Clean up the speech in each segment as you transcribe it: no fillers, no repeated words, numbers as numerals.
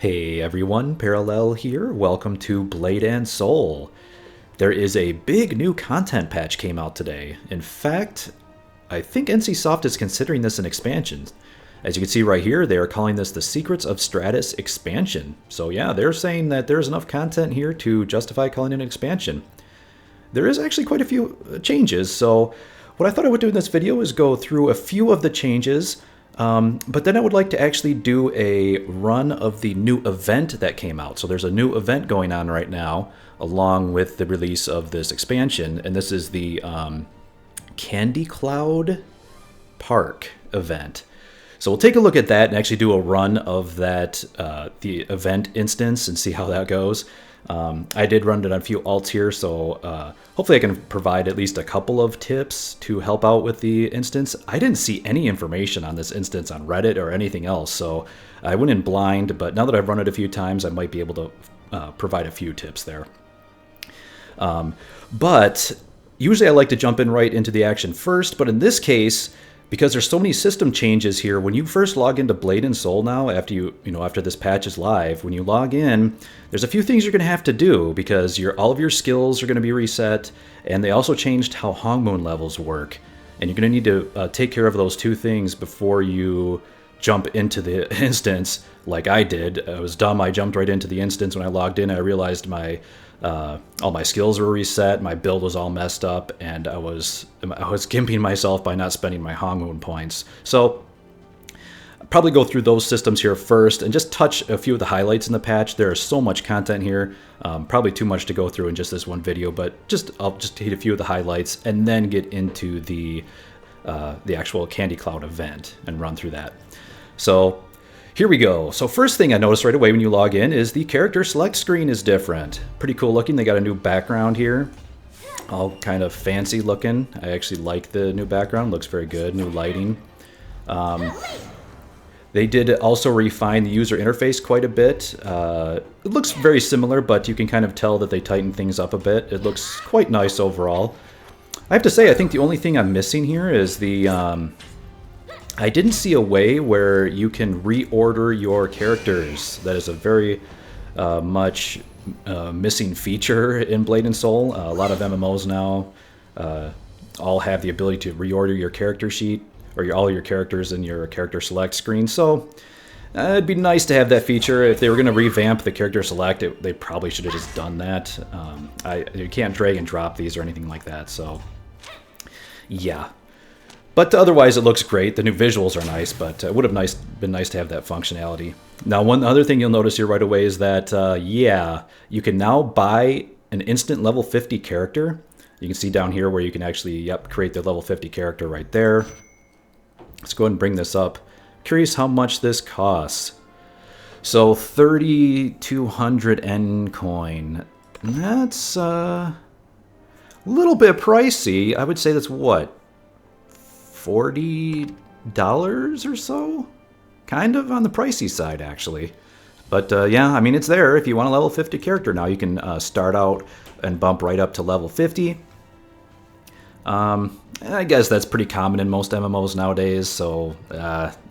Hey everyone, Parallel here. Welcome to Blade and Soul. There is a big new content patch came out today. In fact, I think NCSoft is considering this an expansion. As you can see right here, they are calling this the Secrets of Stratus expansion. So yeah, they're saying that there's enough content here to justify calling it an expansion. There is actually quite a few changes, so what I thought I would do in this video is go through a few of the changes, but then I would like to actually do a run of the new event that came out. So there's a new event going on right now, along with the release of this expansion, and this is the Candycloud Park Event. So we'll take a look at that and actually do a run of that, the event instance, and see how that goes. I did run it on a few alts here, so hopefully I can provide at least a couple of tips to help out with the instance. I didn't see any information on this instance on Reddit or anything else, so I went in blind, but now that I've run it a few times, I might be able to provide a few tips there. But usually I like to jump in right into the action first, but in this case, because there's so many system changes here, when you first log into Blade and Soul now, after this patch is live, when you log in, there's a few things you're going to have to do because all of your skills are going to be reset, and they also changed how Hongmoon levels work. And you're going to need to take care of those two things before you jump into the instance like I did. I was dumb. I jumped right into the instance. When I logged in, I realized all my skills were reset, my build was all messed up, and I was gimping myself by not spending my Hongmoon points. So I'll probably go through those systems here first and just touch a few of the highlights in the patch. There is so much content here, probably too much to go through in just this one video, but I'll just hit a few of the highlights and then get into the actual Candycloud event and run through that. So here we go. So first thing I noticed right away when you log in is the character select screen is different. Pretty cool looking. They got a new background here. All kind of fancy looking. I actually like the new background. Looks very good. New lighting. They did also refine the user interface quite a bit. It looks very similar, but you can kind of tell that they tightened things up a bit. It looks quite nice overall. I have to say, I think the only thing I'm missing here is I didn't see a way where you can reorder your characters. That is a very much missing feature in Blade and Soul. A lot of MMOs now all have the ability to reorder your character sheet or all your characters in your character select screen. So it'd be nice to have that feature. If they were going to revamp the character select, they probably should have just done that. You can't drag and drop these or anything like that. So yeah. But otherwise, it looks great. The new visuals are nice, but it would have been nice to have that functionality. Now, one other thing you'll notice here right away is that, yeah, you can now buy an instant level 50 character. You can see down here where you can actually, create the level 50 character right there. Let's go ahead and bring this up. Curious how much this costs. So 3,200 N coin. That's a little bit pricey. I would say that's what? $40 or so? Kind of on the pricey side, actually. But yeah, I mean, it's there. If you want a level 50 character now, you can start out and bump right up to level 50. I guess that's pretty common in most MMOs nowadays, so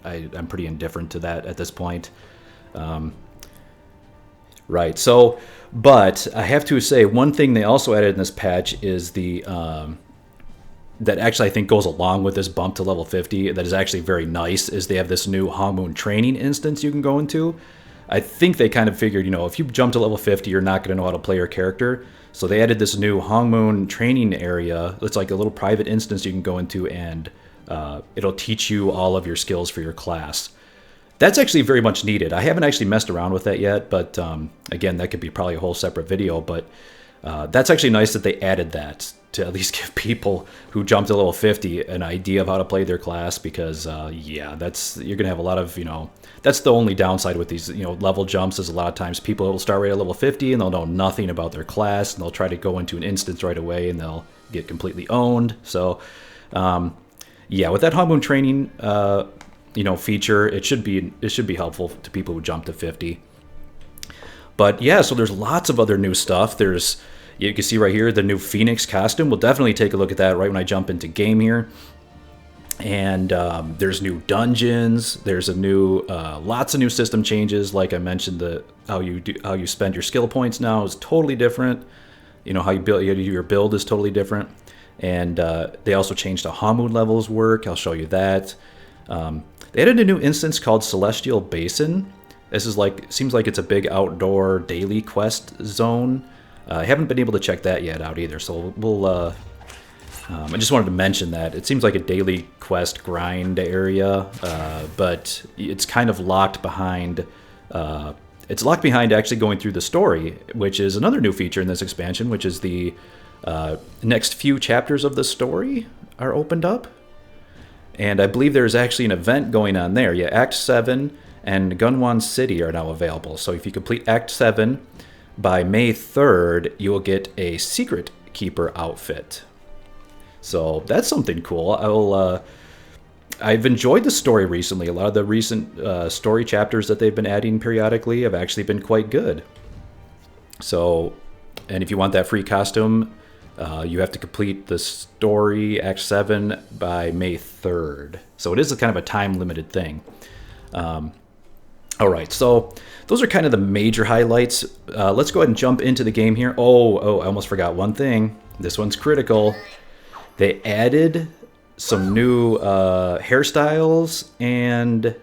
I'm pretty indifferent to that at this point. Right, so, but I have to say, one thing they also added in this patch is the that actually I think goes along with this bump to level 50, that is actually very nice, is they have this new Hongmoon training instance you can go into. I think they kind of figured, if you jump to level 50, you're not going to know how to play your character. So they added this new Hongmoon training area. It's like a little private instance you can go into, and it'll teach you all of your skills for your class. That's actually very much needed. I haven't actually messed around with that yet, but again, that could be probably a whole separate video, but that's actually nice that they added that to at least give people who jump to level 50 an idea of how to play their class, because yeah, you're gonna have a lot of, that's the only downside with these level jumps, is a lot of times people will start right at level 50 and they'll know nothing about their class, and they'll try to go into an instance right away and they'll get completely owned. So yeah, with that Hongmoon training feature, it should be helpful to people who jump to 50. But yeah, so there's lots of other new stuff. You can see right here the new Phoenix costume. We'll definitely take a look at that right when I jump into game here. And there's new dungeons. There's a new, lots of new system changes. Like I mentioned, how you spend your skill points now is totally different. You know, how you build your build is totally different. And they also changed how Hongmoon levels work. I'll show you that. They added a new instance called Celestial Basin. This is seems like it's a big outdoor daily quest zone. I haven't been able to check that yet out either. So I just wanted to mention that. It seems like a daily quest grind area, but it's kind of locked behind... it's locked behind actually going through the story, which is another new feature in this expansion, which is the next few chapters of the story are opened up. And I believe there's actually an event going on there. Yeah, Act 7 and Gunwon City are now available. So if you complete Act 7 by May 3rd, you will get a Secretkeeper outfit. So that's something cool. I've enjoyed the story recently. A lot of the recent story chapters that they've been adding periodically have actually been quite good. So, and if you want that free costume, you have to complete the story Act 7 by May 3rd. So it is a kind of a time-limited thing. All right, so those are kind of the major highlights. Let's go ahead and jump into the game here. Oh, I almost forgot one thing. This one's critical. They added some new hairstyles and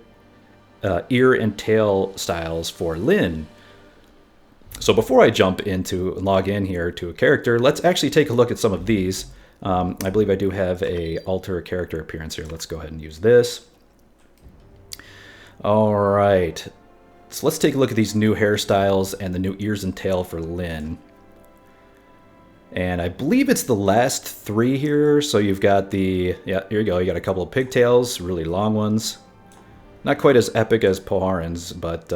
ear and tail styles for Lynn. So before I jump into and log in here to a character, let's actually take a look at some of these. I believe I do have a alter character appearance here. Let's go ahead and use this. All right. So let's take a look at these new hairstyles and the new ears and tail for Lynn. And I believe it's the last 3 here. So you've got here you go. You got a couple of pigtails, really long ones. Not quite as epic as Poharan's, but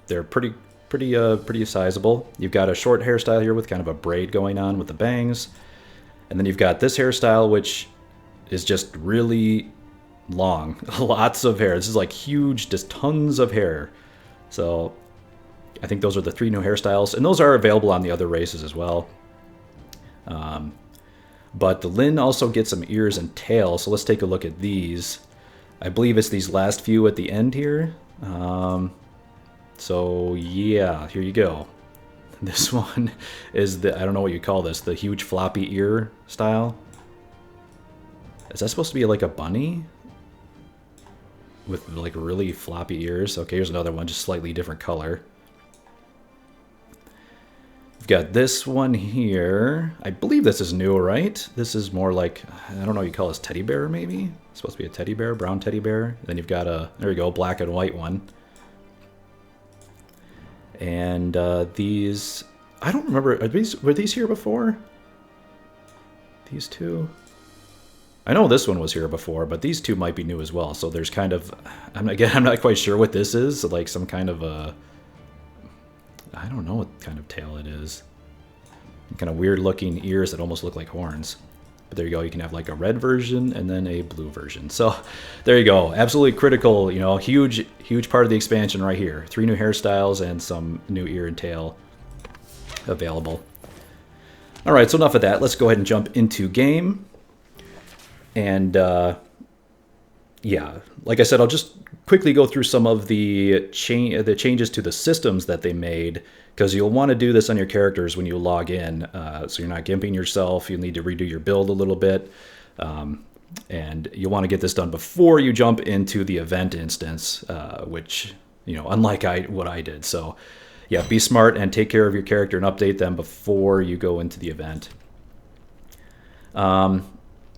they're pretty sizable. You've got a short hairstyle here with kind of a braid going on with the bangs. And then you've got this hairstyle, which is just really long. Lots of hair. This is like huge, just tons of hair. So I think those are the 3 new hairstyles. And those are available on the other races as well. But the Lynn also gets some ears and tail, so let's take a look at these. I believe it's these last few at the end here. So yeah, here you go. This one is I don't know what you call this, the huge floppy ear style. Is that supposed to be like a bunny? With like really floppy ears? Okay, here's another one, just slightly different color. We've got this one here. I believe this is new, right? This is more like, I don't know what you call this, teddy bear maybe? It's supposed to be a teddy bear, brown teddy bear. Then you've got there you go, black and white one. And these, I don't remember, were these here before? These two? I know this one was here before, but these two might be new as well. So there's kind of, I'm not quite sure what this is, like some kind of a, I don't know what kind of tail it is. Kind of weird looking ears that almost look like horns. But there you go, you can have like a red version and then a blue version. So there you go, absolutely critical, you know, huge part of the expansion right here. 3 new hairstyles and some new ear and tail available. All right, so enough of that. Let's go ahead and jump into game. And yeah, like I said, I'll just quickly go through some of the changes to the systems that they made, because you'll want to do this on your characters when you log in, so you're not gimping yourself. You'll need to redo your build a little bit, and you'll want to get this done before you jump into the event instance, which, you know, unlike what I did. So yeah, be smart and take care of your character and update them before you go into the event.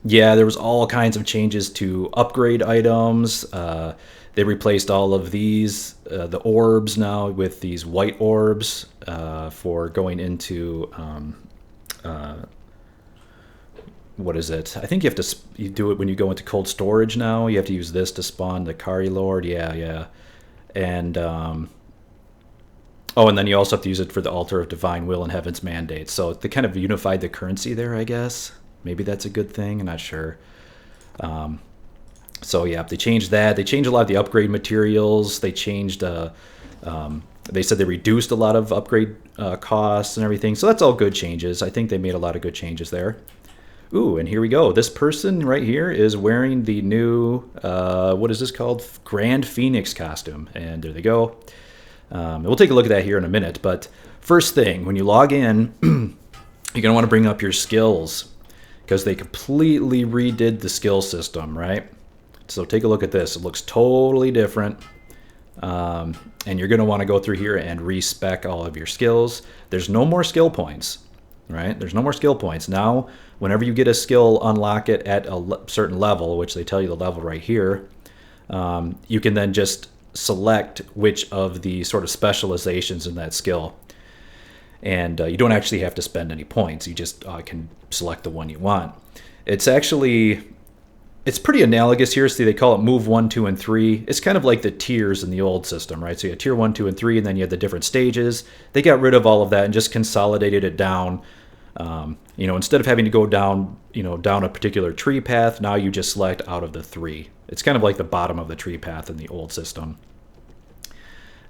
Yeah, there was all kinds of changes to upgrade items. They replaced all of these, the orbs now, with these white orbs for going into, what is it? I think you have to you do it when you go into cold storage now. You have to use this to spawn the Kari Lord. Yeah. And, oh, and then you also have to use it for the Altar of Divine Will and Heaven's Mandate. So they kind of unified the currency there, I guess. Maybe that's a good thing. I'm not sure. So yeah, they changed that. They changed a lot of the upgrade materials. They changed. They said they reduced a lot of upgrade costs and everything. So that's all good changes. I think they made a lot of good changes there. Ooh, and here we go. This person right here is wearing the new, what is this called? Grand Phoenix costume. And there they go. We'll take a look at that here in a minute. But first thing, when you log in, you're going to want to bring up your skills because they completely redid the skill system, right? So take a look at this. It looks totally different. And you're going to want to go through here and respec all of your skills. There's no more skill points, right? There's no more skill points. Now, whenever you get a skill, unlock it at a certain level, which they tell you the level right here, you can then just select which of the sort of specializations in that skill. And you don't actually have to spend any points. You just can select the one you want. It's pretty analogous here. See, they call it move 1, 2, and 3. It's kind of like the tiers in the old system, right? So you have tier 1, 2, and 3, and then you have the different stages. They got rid of all of that and just consolidated it down. Instead of having to go down, down a particular tree path, now you just select out of the 3. It's kind of like the bottom of the tree path in the old system.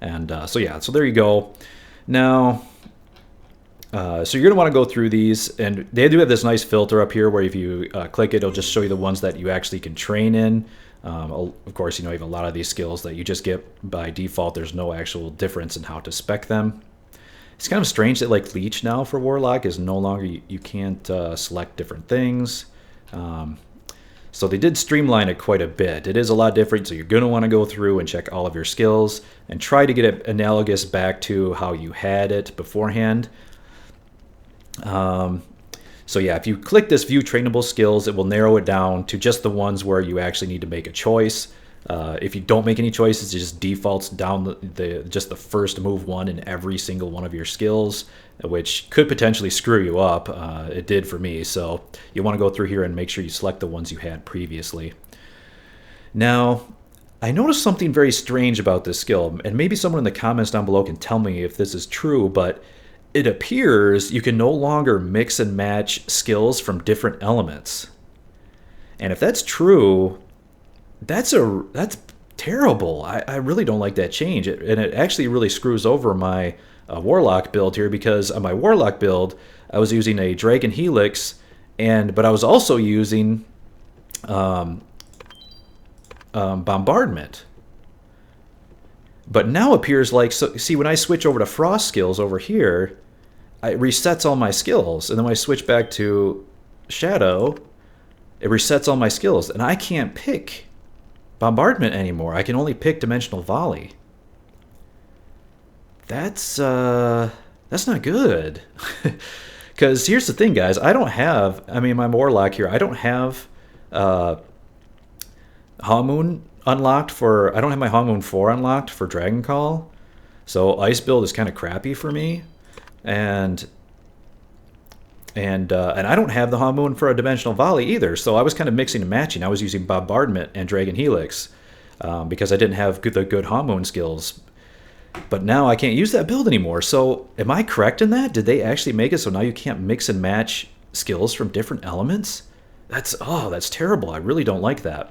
And so there you go. Now, so you're going to want to go through these, and they do have this nice filter up here where if you click it, it'll just show you the ones that you actually can train in. Of course, you have a lot of these skills that you just get by default. There's no actual difference in how to spec them. It's kind of strange that like Leech now for Warlock is no longer, you can't select different things. So they did streamline it quite a bit. It is a lot different, so you're going to want to go through and check all of your skills and try to get it analogous back to how you had it beforehand. So yeah, if you click this view trainable skills, it will narrow it down to just the ones where you actually need to make a choice. If you don't make any choices, it just defaults down just the first move 1 in every single one of your skills, which could potentially screw you up. It did for me, so you want to go through here and make sure you select the ones you had previously. Now, I noticed something very strange about this skill, and maybe someone in the comments down below can tell me if this is true, but it appears you can no longer mix and match skills from different elements. And if that's true, that's terrible. I really don't like that change. And it actually really screws over my Warlock build here, because on my Warlock build, I was using a Dragon Helix, but I was also using Bombardment. But now appears like, so see, when I switch over to Frost skills over here, it resets all my skills. And then when I switch back to Shadow, it resets all my skills. And I can't pick Bombardment anymore. I can only pick Dimensional Volley. That's not good. Because here's the thing, guys. My Warlock here, I don't have Hongmoon unlocked for, I don't have my Hongmoon 4 unlocked for Dragon Call, so Ice build is kind of crappy for me, and I don't have the Hongmoon for a Dimensional Volley either, so I was kind of mixing and matching. I was using Bombardment and Dragon Helix because I didn't have the good Hongmoon skills, but now I can't use that build anymore. So am I correct in that? Did they actually make it so now you can't mix and match skills from different elements? That's terrible. I really don't like that.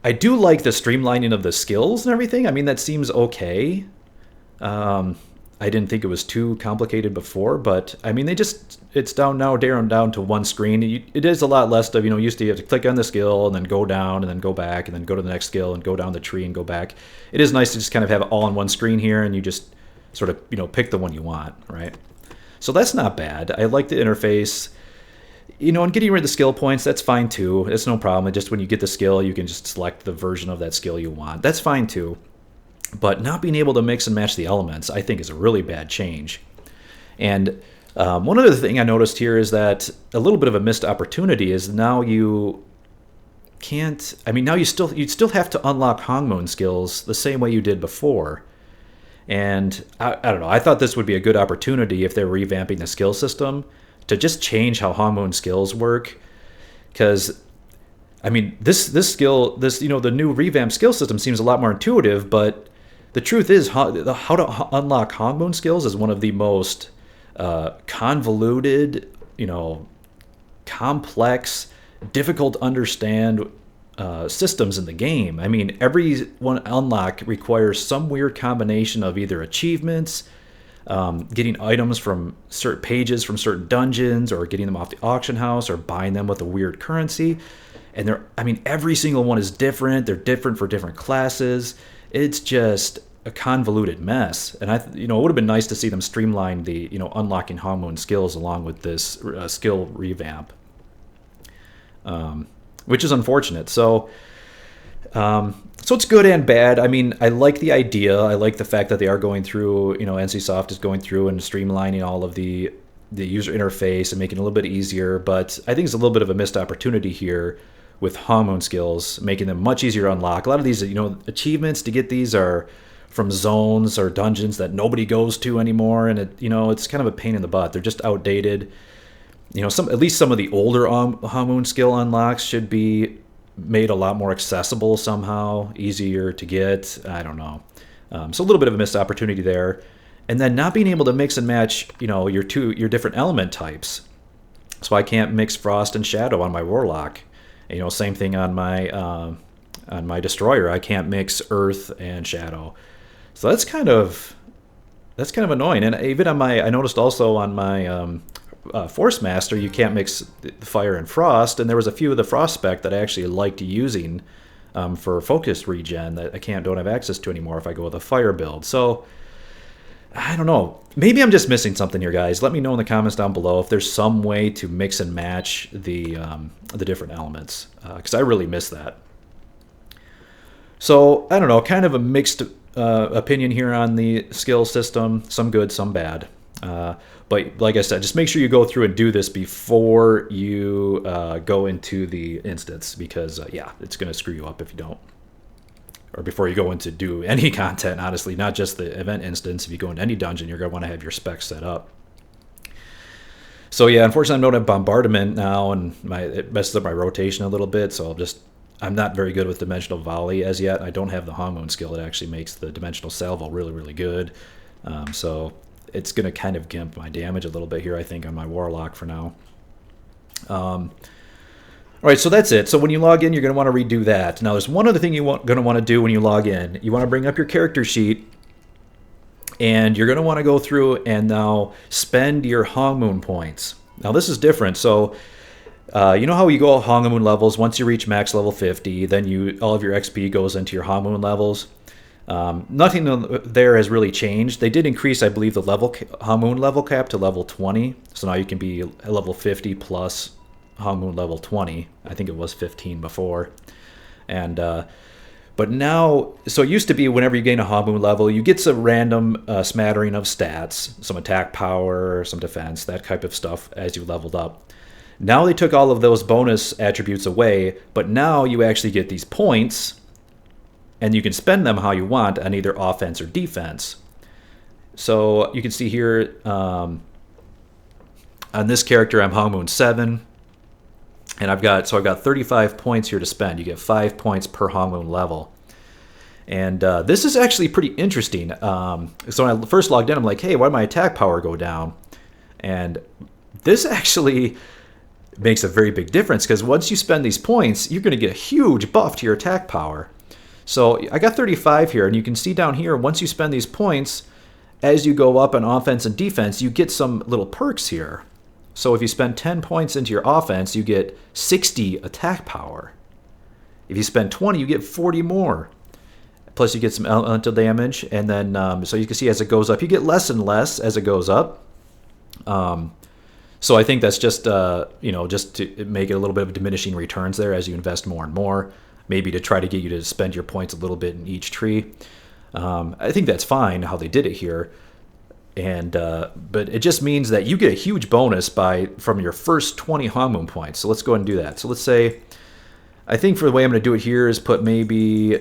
I do like the streamlining of the skills and everything. I mean, that seems okay. I didn't think it was too complicated before, but I mean, it's down to one screen. It is a lot less of, used to you have to click on the skill and then go down and then go back and then go to the next skill and go down the tree and go back. It is nice to just kind of have it all on one screen here, and you just sort of, pick the one you want, right? So that's not bad. I like the interface. And getting rid of the skill points, that's fine too. It's no problem. Just when you get the skill, you can just select the version of that skill you want. That's fine too. But not being able to mix and match the elements, I think, is a really bad change. And one other thing I noticed here is that a little bit of a missed opportunity is now you can't. Now you'd still have to unlock Hongmoon skills the same way you did before. And I don't know. I thought this would be a good opportunity if they're revamping the skill system to just change how Hongmoon skills work, because this skill, the new Revamp skill system seems a lot more intuitive, but the truth is how to unlock Hongmoon skills is one of the most convoluted, complex, difficult to understand systems in the game. Every one unlock requires some weird combination of either achievements, getting items from certain pages from certain dungeons, or getting them off the auction house, or buying them with a weird currency. And I mean, every single one is different. They're different for different classes. It's just a convoluted mess. And it would have been nice to see them streamline the, unlocking Hongmoon skills along with this skill revamp, which is unfortunate. So it's good and bad. I mean, I like the idea. I like the fact that they are going through, NCSoft is going through and streamlining all of the user interface and making it a little bit easier. But I think it's a little bit of a missed opportunity here with Hongmoon skills, making them much easier to unlock. A lot of these, achievements to get these are from zones or dungeons that nobody goes to anymore, and it's kind of a pain in the butt. They're just outdated. At least some of the older Hongmoon skill unlocks should be made a lot more accessible somehow, easier to get. I don't know. So a little bit of a missed opportunity there. And then not being able to mix and match, your different element types. So I can't mix Frost and Shadow on my Warlock. Same thing on my Destroyer. I can't mix Earth and Shadow. So that's kind of annoying. And even I noticed also on my Force Master, you can't mix Fire and Frost. And there was a few of the Frost spec that I actually liked using for focused regen that I don't have access to anymore if I go with a Fire build. So I don't know. Maybe I'm just missing something here, guys. Let me know in the comments down below if there's some way to mix and match the different elements, because I really miss that. So I don't know, kind of a mixed opinion here on the skill system. Some good, some bad. But like I said, just make sure you go through and do this before you go into the instance, because yeah, it's going to screw you up if you don't. Or before you go into do any content, honestly, not just the event instance. If you go into any dungeon, you're going to want to have your specs set up. So yeah, unfortunately, I don't have bombardment now, and it messes up my rotation a little bit. So I'm not very good with dimensional volley as yet. I don't have the Hongmoon skill that actually makes the dimensional salvo really, really good. So it's going to kind of gimp my damage a little bit here, I think, on my Warlock for now. All right, so that's it. So when you log in, you're going to want to redo that. Now, there's one other thing you're going to want to do when you log in. You want to bring up your character sheet, and you're going to want to go through and now spend your Hongmoon points. Now, this is different. So you know how you go Hongmoon levels? Once you reach max level 50, then all of your XP goes into your Hongmoon levels. Nothing there has really changed. They did increase, I believe, the Hongmoon level cap to level 20. So now you can be level 50 plus Hongmoon level 20. I think it was 15 before. And but now, so it used to be whenever you gain a Hongmoon level, you get some random smattering of stats, some attack power, some defense, that type of stuff as you leveled up. Now they took all of those bonus attributes away, but now you actually get these points, and you can spend them how you want on either offense or defense. So you can see here on this character, I'm Hongmoon 7. And I've got 35 points here to spend. You get 5 points per Hongmoon level. And this is actually pretty interesting. So when I first logged in, I'm like, hey, why did my attack power go down? And this actually makes a very big difference, because once you spend these points, you're going to get a huge buff to your attack power. So I got 35 here, and you can see down here, once you spend these points, as you go up on offense and defense, you get some little perks here. So if you spend 10 points into your offense, you get 60 attack power. If you spend 20, you get 40 more. Plus you get some elemental damage. And then, so you can see as it goes up, you get less and less as it goes up. So I think that's just, just to make it a little bit of diminishing returns there as you invest more and more. Maybe to try to get you to spend your points a little bit in each tree. I think that's fine how they did it here. And but it just means that you get a huge bonus from your first 20 Hongmoon points. So let's go ahead and do that. So let's say, I think for the way I'm going to do it here is put maybe, I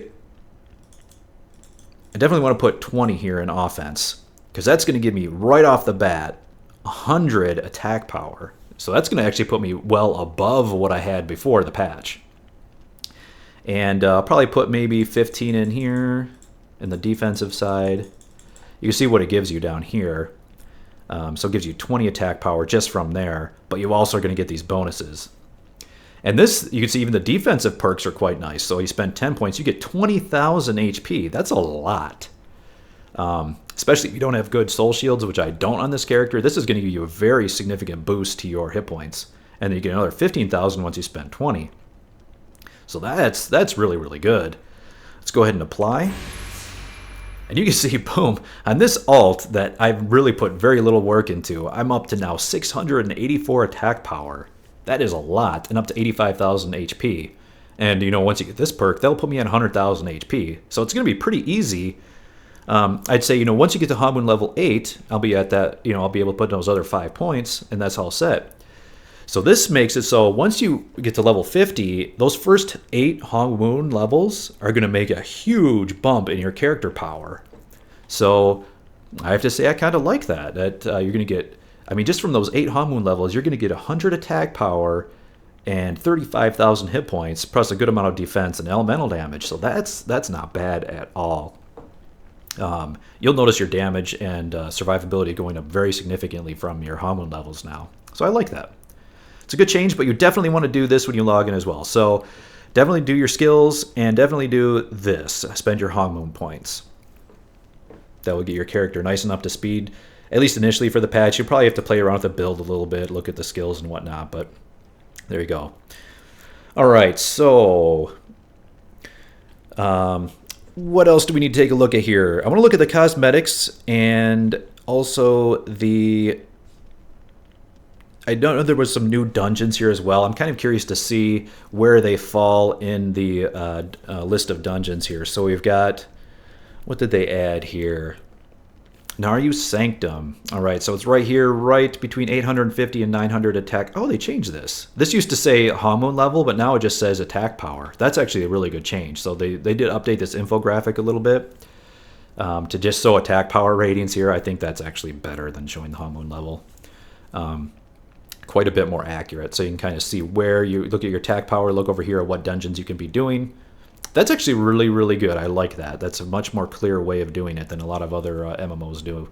definitely want to put 20 here in offense, because that's going to give me right off the bat 100 attack power. So that's going to actually put me well above what I had before the patch. And I'll probably put maybe 15 in here in the defensive side. You can see what it gives you down here. So it gives you 20 attack power just from there, but you also are going to get these bonuses. And this, you can see even the defensive perks are quite nice. So you spend 10 points, you get 20,000 HP. That's a lot. especially if you don't have good soul shields, which I don't on this character. This is going to give you a very significant boost to your hit points. And then you get another 15,000 once you spend 20. So that's really, really good. Let's go ahead and apply. And you can see, boom, on this alt that I've really put very little work into, I'm up to now 684 attack power. That is a lot, and up to 85,000 HP. And, you know, once you get this perk, they'll put me at 100,000 HP. So it's going to be pretty easy. I'd say, you know, once you get to Hongmoon level 8, I'll be at that, you know, I'll be able to put those other 5 points, and that's all set. So this makes it so once you get to level 50, those first 8 Hongmoon levels are going to make a huge bump in your character power. So I have to say I kind of like that. That you're going to get, I mean, just from those 8 Hongmoon levels, you're going to get 100 attack power and 35,000 hit points, plus a good amount of defense and elemental damage. So that's not bad at all. You'll notice your damage and survivability going up very significantly from your Hongmoon levels now. So I like that. It's a good change, but you definitely want to do this when you log in as well. So definitely do your skills and definitely do this. Spend your Hongmoon points. That will get your character nice and up to speed, at least initially for the patch. You'll probably have to play around with the build a little bit, look at the skills and whatnot, but there you go. All right, so what else do we need to take a look at here? I want to look at the cosmetics and also the... I don't know, there was some new dungeons here as well. I'm kind of curious to see where they fall in the list of dungeons here. So we've got, what did they add here? Naryu Sanctum. All right, so it's right here, right between 850 and 900 attack. Oh, they changed this. This used to say Hongmoon level, but now it just says attack power. That's actually a really good change. So they did update this infographic a little bit to just show attack power ratings here. I think that's actually better than showing the Hongmoon level. Quite a bit more accurate, so you can kind of see where you look at your attack power, look over here at what dungeons you can be doing. That's actually really, really good. I like that. That's a much more clear way of doing it than a lot of other MMOs do.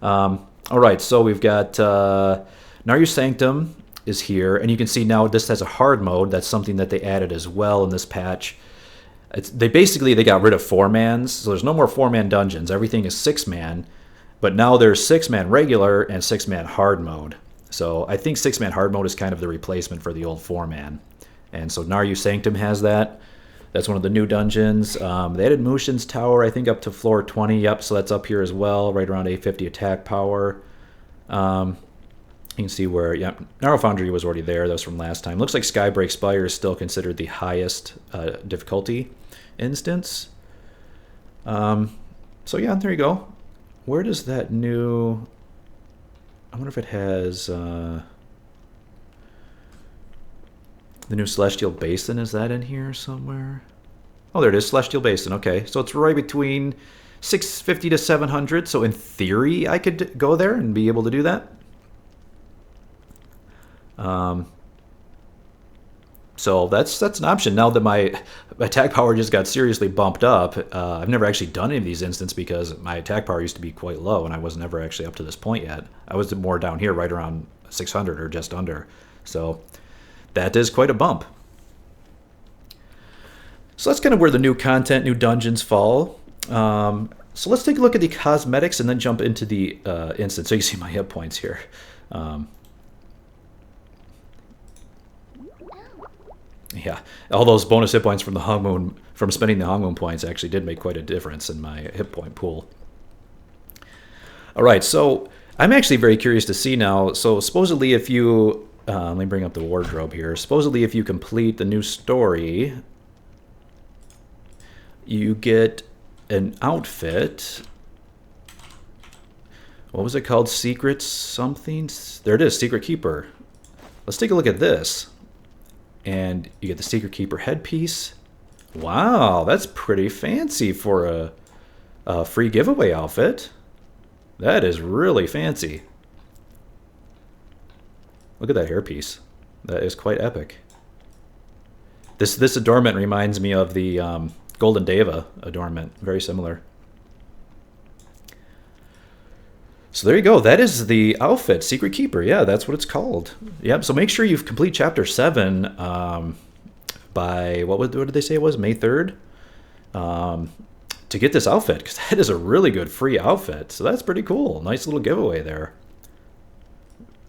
All right, so we've got Naryu Sanctum is here, and you can see now this has a hard mode. That's something that they added as well in this patch. They got rid of 4-mans, so there's no more 4-man dungeons. Everything is 6-man, but now there's 6-man regular and 6-man hard mode. So I think 6-man hard mode is kind of the replacement for the old 4-man. And so Naryu Sanctum has that. That's one of the new dungeons. They added Mushin's Tower, I think, up to floor 20. Yep, so that's up here as well, right around 850 attack power. You can see where, yep, Narrow Foundry was already there. That was from last time. Looks like Skybreak Spire is still considered the highest difficulty instance. So yeah, there you go. Where does that new... I wonder if it has the new Celestial Basin. Is that in here somewhere? Oh, there it is, Celestial Basin. Okay, so it's right between 650 to 700. So in theory, I could go there and be able to do that. So that's an option. Now that my attack power just got seriously bumped up, I've never actually done any of these instances because my attack power used to be quite low and I was never actually up to this point yet. I was more down here right around 600 or just under. So that is quite a bump. So that's kind of where the new content, new dungeons fall. So let's take a look at the cosmetics and then jump into the instance. So you can see my hit points here. Yeah, all those bonus hit points from the Hongmoon, from spending the Hongmoon points actually did make quite a difference in my hit point pool. All right, so I'm actually very curious to see now. So supposedly if you, let me bring up the wardrobe here. Supposedly if you complete the new story, you get an outfit. What was it called? Secret something? There it is, Secretkeeper. Let's take a look at this. And you get the Secretkeeper headpiece. Wow, that's pretty fancy for a free giveaway outfit. That is really fancy. Look at that hairpiece. That is quite epic. This adornment reminds me of the Golden Deva adornment. Very similar. So there you go. That is the outfit, Secretkeeper. Yeah, that's what it's called. Yep. So make sure you complete Chapter 7 by, what did they say it was? May 3rd? to get this outfit, because that is a really good free outfit. So that's pretty cool. Nice little giveaway there.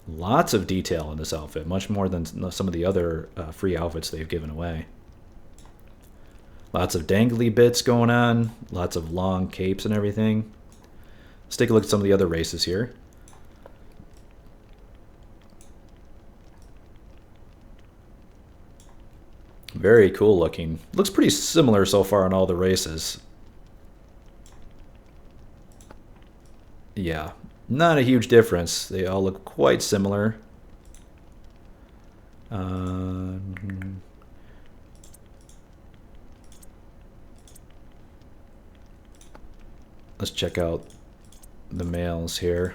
Lots of detail in this outfit, much more than some of the other free outfits they've given away. Lots of dangly bits going on, lots of long capes and everything. Let's take a look at some of the other races here. Very cool looking. Looks pretty similar so far in all the races. Yeah, not a huge difference. They all look quite similar. Let's check out the males here.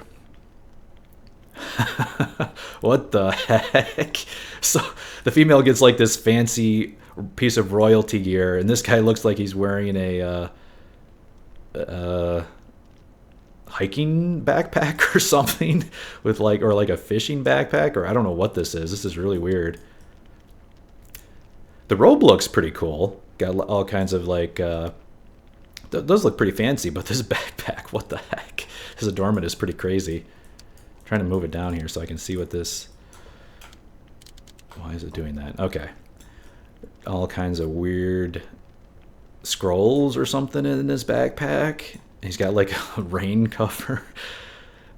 What the heck? So the female gets like this fancy piece of royalty gear, and this guy looks like he's wearing a hiking backpack or something with like, or like a fishing backpack, or I don't know what this is. This is really weird. The robe looks pretty cool. Got all kinds of like does look pretty fancy, but this backpack, what the heck? His adornment is pretty crazy. I'm trying to move it down here so I can see what this... Why is it doing that? Okay. All kinds of weird scrolls or something in his backpack. He's got like a rain cover.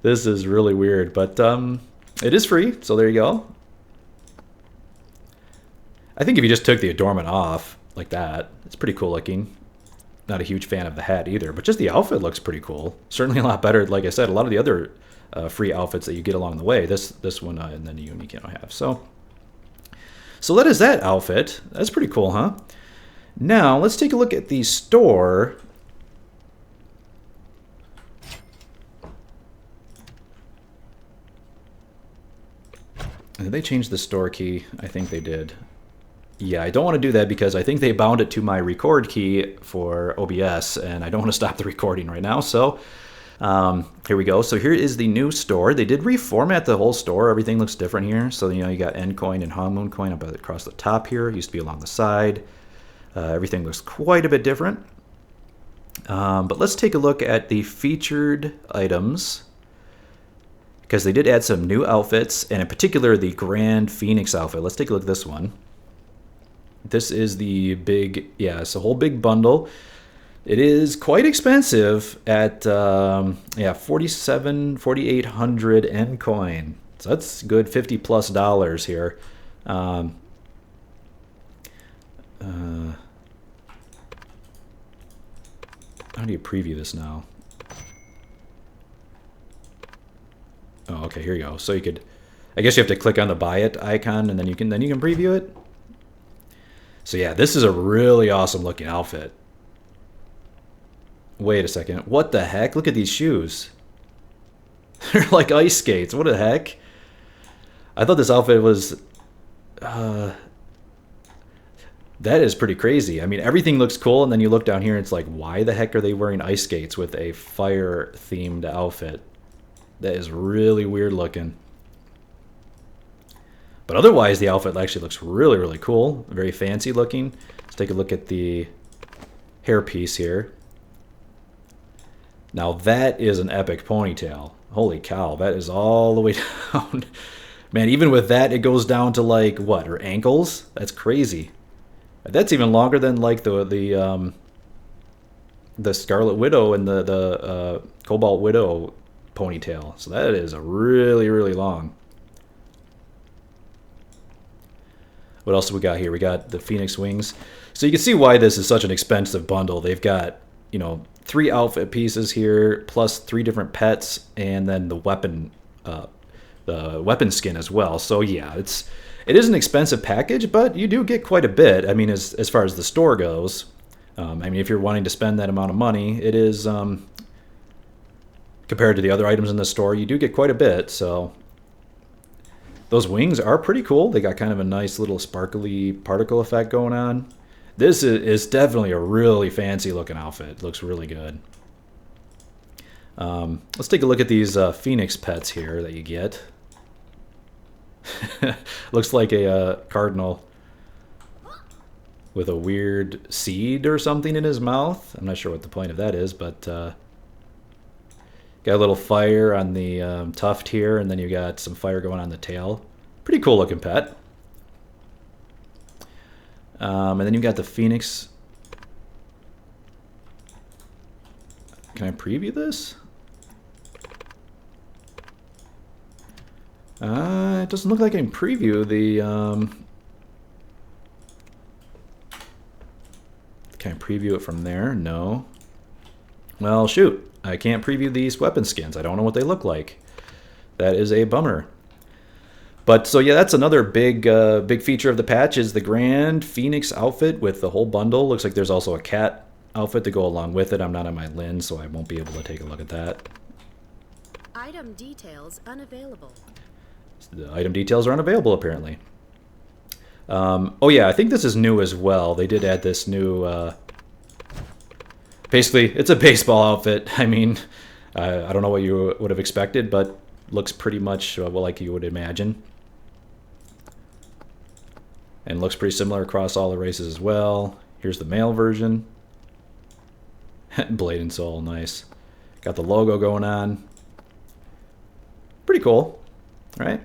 This is really weird, but it is free, so there you go. I think if you just took the adornment off like that, it's pretty cool looking. Not a huge fan of the hat either, but just the outfit looks pretty cool. Certainly a lot better, like I said, a lot of the other free outfits that you get along the way. This one and then the unique you don't have. So that is that outfit. That's pretty cool, huh? Now let's take a look at the store. Did they change the store key? I think they did. Yeah, I don't want to do that because I think they bound it to my record key for OBS, and I don't want to stop the recording right now. So here we go. So here is the new store. They did reformat the whole store. Everything looks different here. So, you know, you got N coin and Hongmoon coin up across the top here. It used to be along the side. Everything looks quite a bit different. But let's take a look at the featured items, because they did add some new outfits, and in particular the Grand Phoenix outfit. Let's take a look at this one. This is the big, yeah, it's a whole big bundle. It is quite expensive at, yeah, $4,800 N coin. So that's good $50+ here. How do you preview this now? Oh, okay, here you go. So you could, I guess you have to click on the buy it icon, and then you can preview it. So yeah, this is a really awesome looking outfit. Wait a second. What the heck? Look at these shoes. They're like ice skates. What the heck? I thought this outfit was... that is pretty crazy. I mean, everything looks cool, and then you look down here and it's like, why the heck are they wearing ice skates with a fire-themed outfit? That is really weird looking. But otherwise, the outfit actually looks really, really cool. Very fancy looking. Let's take a look at the hairpiece here. Now that is an epic ponytail. Holy cow, that is all the way down. Man, even with that, it goes down to like, what, her ankles? That's crazy. That's even longer than like the Scarlet Widow and the Cobalt Widow ponytail. So that is a really, really long. What else do we got here? We got the Phoenix wings. So you can see why this is such an expensive bundle. They've got, you know, 3 outfit pieces here, plus 3 different pets, and then the weapon skin as well. So yeah, it is an expensive package, but you do get quite a bit. I mean, as far as the store goes, I mean, if you're wanting to spend that amount of money, it is compared to the other items in the store, you do get quite a bit. So those wings are pretty cool. They got kind of a nice little sparkly particle effect going on. This is definitely a really fancy looking outfit. It looks really good. Let's take a look at these Phoenix pets here that you get. Looks like a cardinal with a weird seed or something in his mouth. I'm not sure what the point of that is, but got a little fire on the tuft here, and then you got some fire going on the tail. Pretty cool looking pet. And then you got the phoenix. Can I preview this? It doesn't look like I can preview the... Can I preview it from there? No. Well, shoot. I can't preview these weapon skins. I don't know what they look like. That is a bummer. But, so yeah, that's another big big feature of the patch is the Grand Phoenix outfit with the whole bundle. Looks like there's also a cat outfit to go along with it. I'm not on my lens, so I won't be able to take a look at that. Item details unavailable. The item details are unavailable, apparently. Oh yeah, I think this is new as well. They did add this new... basically, it's a baseball outfit. I mean, I don't know what you would have expected, but looks pretty much well like you would imagine. And looks pretty similar across all the races as well. Here's the male version. Blade and Soul, nice. Got the logo going on. Pretty cool, right?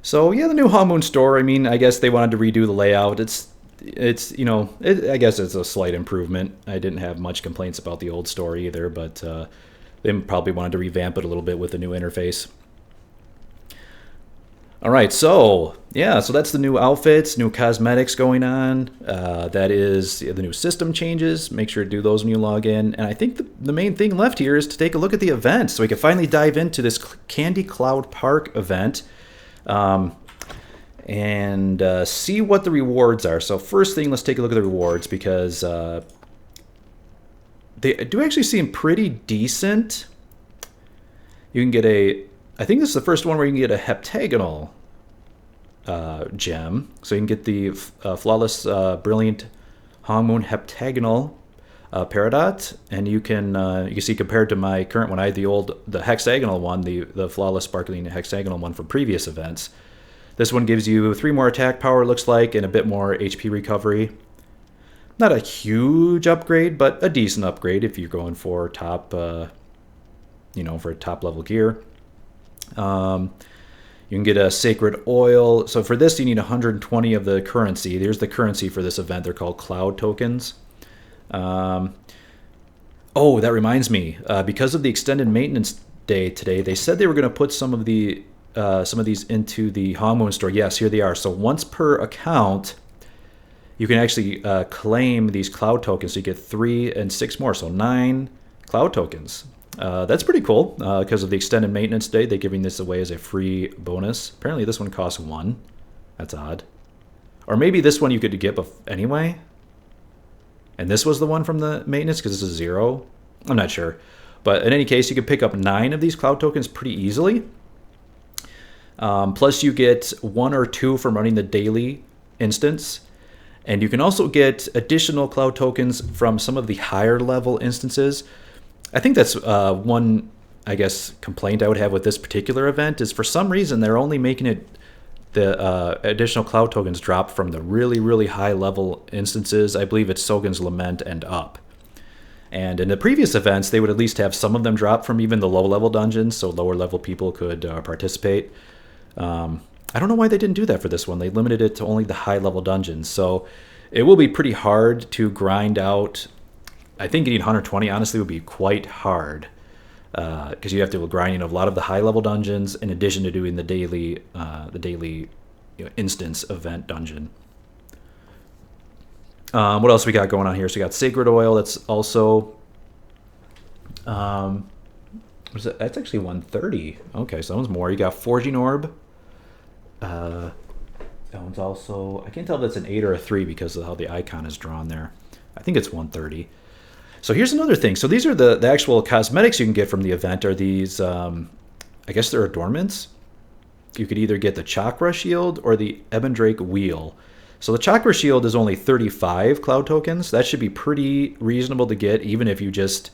So yeah, the new Hongmoon store. I mean, I guess they wanted to redo the layout. It's you know, I guess it's a slight improvement. I didn't have much complaints about the old store either, but they probably wanted to revamp it a little bit with the new interface. All right, so yeah, so that's the new outfits, new cosmetics going on. That is the new system changes. Make sure to do those when you log in. And I think the main thing left here is to take a look at the event, so we can finally dive into this Candycloud Park event and see what the rewards are. So first thing, let's take a look at the rewards because they do actually seem pretty decent. You can get I think this is the first one where you can get a heptagonal gem. So you can get the Flawless Brilliant Hongmoon Heptagonal Peridot, and you can see compared to my current one, I had the hexagonal one, the Flawless Sparkling Hexagonal one from previous events. This one gives you 3 more attack power, looks like, and a bit more HP recovery. Not a huge upgrade, but a decent upgrade if you're going for top, for top level gear. You can get a Sacred Oil. So for this, you need 120 of the currency. There's the currency for this event. They're called Cloud Tokens. Oh, that reminds me. Because of the extended maintenance day today, they said they were going to put some of these into the Hongmoon store. Yes, here they are. So once per account, you can actually claim these Cloud Tokens. So you get 3 and 6 more. So 9 Cloud Tokens. That's pretty cool because of the extended maintenance day. They're giving this away as a free bonus. Apparently this one costs 1. That's odd. Or maybe this one you could get anyway. And this was the one from the maintenance because this is 0. I'm not sure. But in any case, you can pick up 9 of these Cloud Tokens pretty easily. Plus you get 1 or 2 from running the daily instance. And you can also get additional Cloud Tokens from some of the higher level instances. I think that's one, I guess, complaint I would have with this particular event is for some reason they're only making the additional Cloud Tokens drop from the really, really high level instances. I believe it's Sogan's Lament and up. And in the previous events, they would at least have some of them drop from even the low level dungeons, so lower level people could participate. I don't know why they didn't do that for this one. They limited it to only the high level dungeons. So it will be pretty hard to grind out. I think getting 120 honestly would be quite hard because you have to grind a lot of the high level dungeons in addition to doing the daily instance event dungeon. What else we got going on here? So we got Sacred Oil. That's also what is it? That's actually 130. Okay, so that one's more. You got Forging Orb. That one's also, I can't tell if that's an 8 or a 3 because of how the icon is drawn there. I think it's 130. So here's another thing. So these are the actual cosmetics you can get from the event are these, I guess they're adornments. You could either get the Chakra Shield or the Ebon Drake Wheel. So the Chakra Shield is only 35 Cloud Tokens. That should be pretty reasonable to get even if you just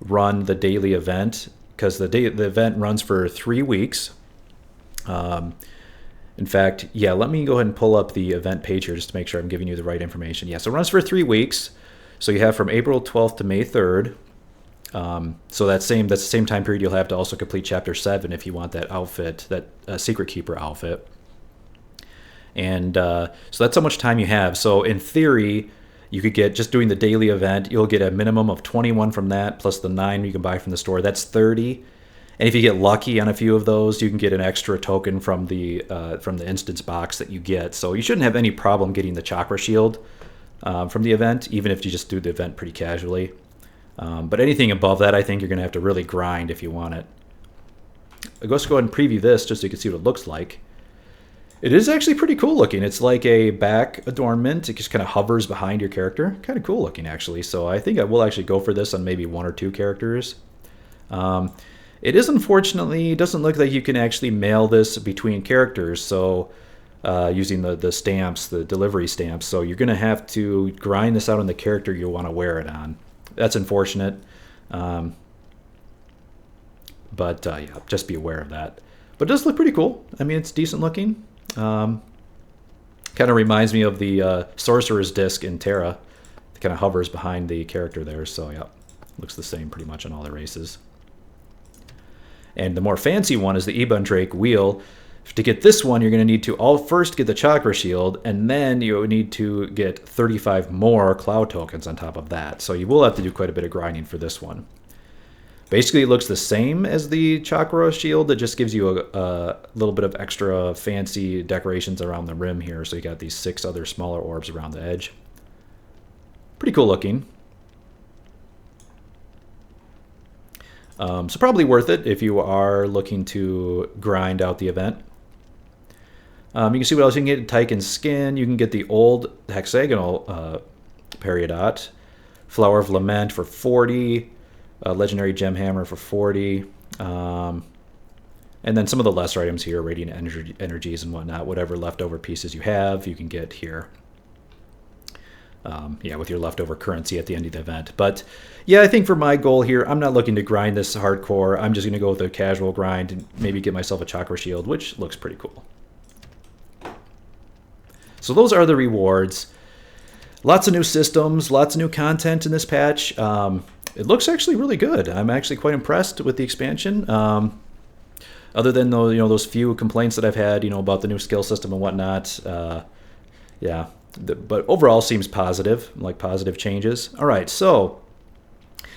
run the daily event because the event runs for 3 weeks. In fact, yeah, let me go ahead and pull up the event page here just to make sure I'm giving you the right information. Yeah, so it runs for 3 weeks. So you have from April 12th to May 3rd. So that's the same time period you'll have to also complete Chapter 7 if you want that outfit, that Secretkeeper outfit. And so that's how much time you have. So in theory, you could get, just doing the daily event, you'll get a minimum of 21 from that, plus the 9 you can buy from the store. That's 30. And if you get lucky on a few of those, you can get an extra token from the instance box that you get. So you shouldn't have any problem getting the chakra shield from the event, even if you just do the event pretty casually. But anything above that, I think you're going to have to really grind if you want it. Let's go ahead and preview this just so you can see what it looks like. It is actually pretty cool looking. It's like a back adornment. It just kind of hovers behind your character. Kind of cool looking, actually. So I think I will actually go for this on maybe 1 or 2 characters. It is, unfortunately, it doesn't look like you can actually mail this between characters. So using the stamps, the delivery stamps. So you're going to have to grind this out on the character you want to wear it on. That's unfortunate. But yeah, just be aware of that. But it does look pretty cool. I mean, it's decent looking. Kind of reminds me of the Sorcerer's Disc in Terra. It kind of hovers behind the character there. So yeah, looks the same pretty much on all the races. And the more fancy one is the Ebandrake wheel. To get this one, you're going to need to first get the Chakra Shield, and then you need to get 35 more Cloud tokens on top of that. So you will have to do quite a bit of grinding for this one. Basically, it looks the same as the Chakra Shield. It just gives you a little bit of extra fancy decorations around the rim here. So you got these 6 other smaller orbs around the edge. Pretty cool looking. So probably worth it if you are looking to grind out the event. You can see what else you can get. Tychon's Skin. You can get the old hexagonal Peridot. Flower of Lament for 40. Legendary Gem Hammer for 40. And then some of the lesser items here, Radiant Energies and whatnot. Whatever leftover pieces you have, you can get here. Yeah, with your leftover currency at the end of the event. But yeah, I think for my goal here, I'm not looking to grind this hardcore. I'm just going to go with a casual grind and maybe get myself a Chakra Shield, which looks pretty cool. So those are the rewards. Lots of new systems, lots of new content in this patch. It looks actually really good. I'm actually quite impressed with the expansion. Other than those few complaints that I've had, about the new skill system and whatnot. Yeah. But overall seems positive, like positive changes. All right, so,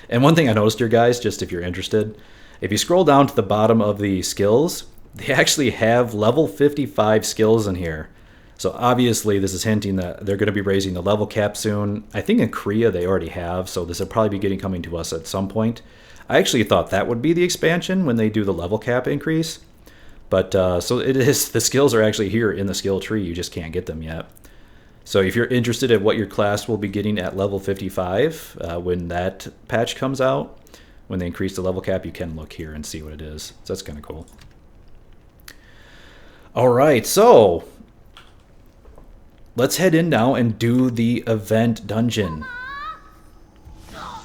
and one thing I noticed here, guys, just if you're interested, if you scroll down to the bottom of the skills, they actually have level 55 skills in here. So obviously this is hinting that they're going to be raising the level cap soon. I think in Korea they already have, so this will probably be coming to us at some point. I actually thought that would be the expansion when they do the level cap increase. But so it is, the skills are actually here in the skill tree, you just can't get them yet. So if you're interested in what your class will be getting at level 55 when that patch comes out, when they increase the level cap, you can look here and see what it is. So that's kind of cool. All right, so let's head in now and do the event dungeon.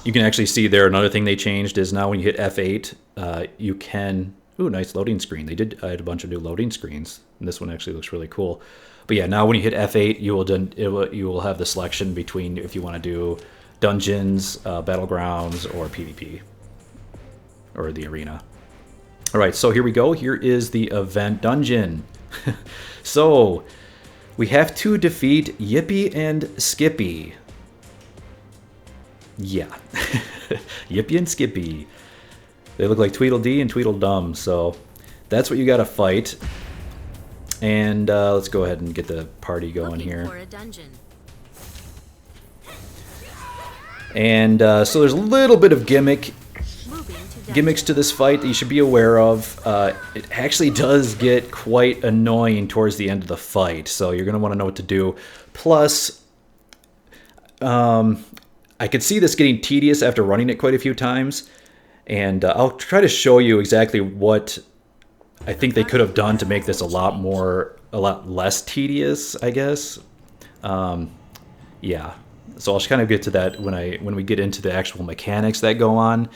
You can actually see there, another thing they changed is now when you hit F8, you can... Ooh, nice loading screen. They did add a bunch of new loading screens, and this one actually looks really cool. But yeah, now when you hit F8, you will have the selection between if you want to do dungeons, battlegrounds, or PvP, or the arena. All right, so here we go. Here is the event dungeon. So we have to defeat Yippi and Skippi. Yeah, Yippi and Skippi. They look like Tweedledee and Tweedledum, so that's what you got to fight. And let's go ahead and get the party going here. For a dungeon. And so there's a little bit of gimmicks to this fight that you should be aware of. It actually does get quite annoying towards the end of the fight, so you're going to want to know what to do. Plus, I could see this getting tedious after running it quite a few times. And I'll try to show you exactly what I think they could have done to make this a lot less tedious, I guess. Yeah. So I'll kind of get to that when we get into the actual mechanics that go on,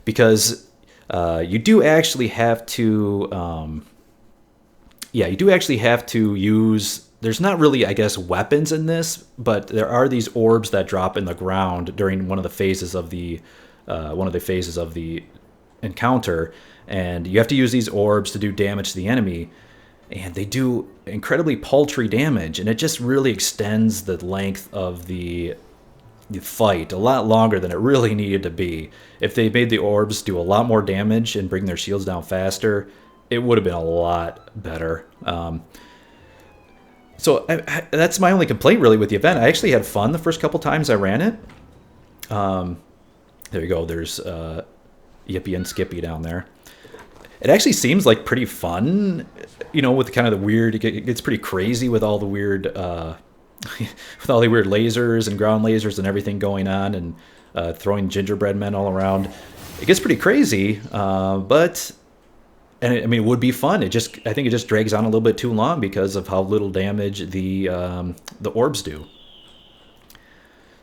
because you do actually have to yeah, you do actually have to use... There's not really, I guess, weapons in this, but there are these orbs that drop in the ground during one of the phases of the encounter, and you have to use these orbs to do damage to the enemy, and they do incredibly paltry damage, and it just really extends the length of the fight a lot longer than it really needed to be. If they made the orbs do a lot more damage and bring their shields down faster, it would have been a lot better. So that's my only complaint really with the event. I actually had fun the first couple times I ran it. There you go. There's Yippi and Skippi down there. It actually seems like pretty fun, you know, with kind of the weird... It gets pretty crazy with all the weird... with all the weird lasers and ground lasers and everything going on, and throwing gingerbread men all around. It gets pretty crazy, but... And I mean, it would be fun. I think it just drags on a little bit too long because of how little damage the orbs do.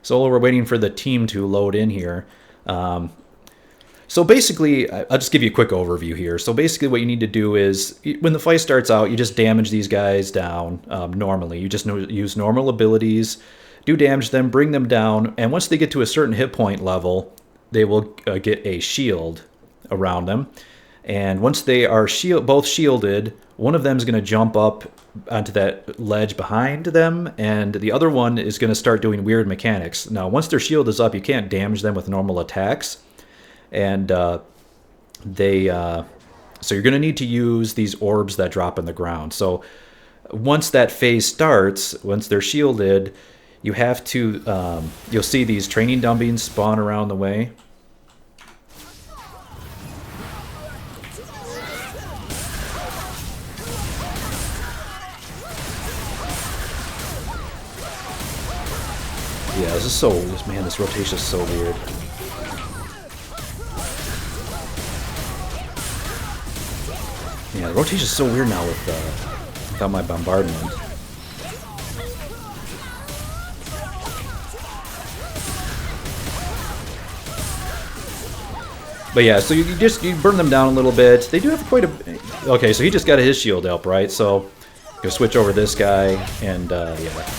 So we're waiting for the team to load in here. So basically, I'll just give you a quick overview here. So basically what you need to do is, when the fight starts out, you just damage these guys down normally. You just use normal abilities, do damage them, bring them down, and once they get to a certain hit point level, they will get a shield around them. And once they are both shielded, one of them is going to jump up onto that ledge behind them, and the other one is going to start doing weird mechanics. Now, once their shield is up, you can't damage them with normal attacks, and so you're going to need to use these orbs that drop in the ground. So once that phase starts, once they're shielded, you have to, you'll see these training dummies spawn around the way. Yeah, this rotation is so weird. Yeah, the rotation is so weird now without my bombardment. But yeah, so you burn them down a little bit. They do have quite a... Okay, so he just got his shield up, right? So, go switch over this guy, and yeah.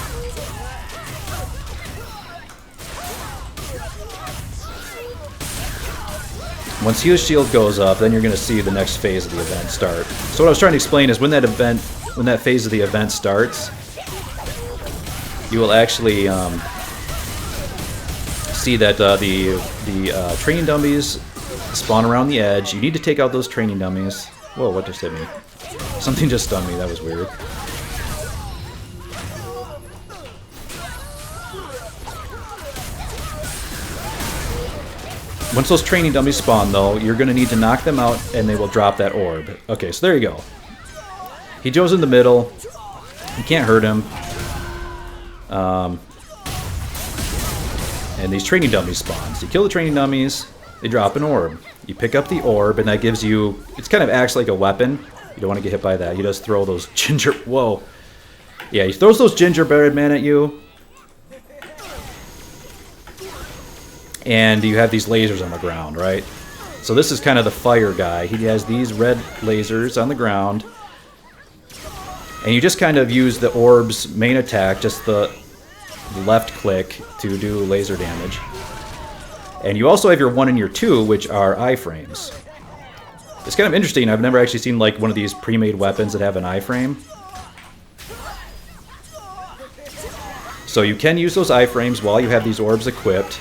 Once his shield goes up, then you're going to see the next phase of the event start. So what I was trying to explain is when that phase of the event starts, you will actually see that the training dummies spawn around the edge. You need to take out those training dummies. Whoa, what just hit me? Something just stunned me. That was weird. Once those training dummies spawn, though, you're going to need to knock them out, and they will drop that orb. Okay, so there you go. He goes in the middle. You can't hurt him. And these training dummies spawn. So you kill the training dummies, they drop an orb. You pick up the orb, and that gives you... It kind of acts like a weapon. You don't want to get hit by that. He does throw those Whoa. Yeah, he throws those gingerbread men at you. And you have these lasers on the ground, right? So this is kind of the fire guy. He has these red lasers on the ground. And you just kind of use the orb's main attack, just the left click, to do laser damage. And you also have your 1 and your 2, which are iframes. It's kind of interesting. I've never actually seen like one of these pre-made weapons that have an iframe. So you can use those iframes while you have these orbs equipped.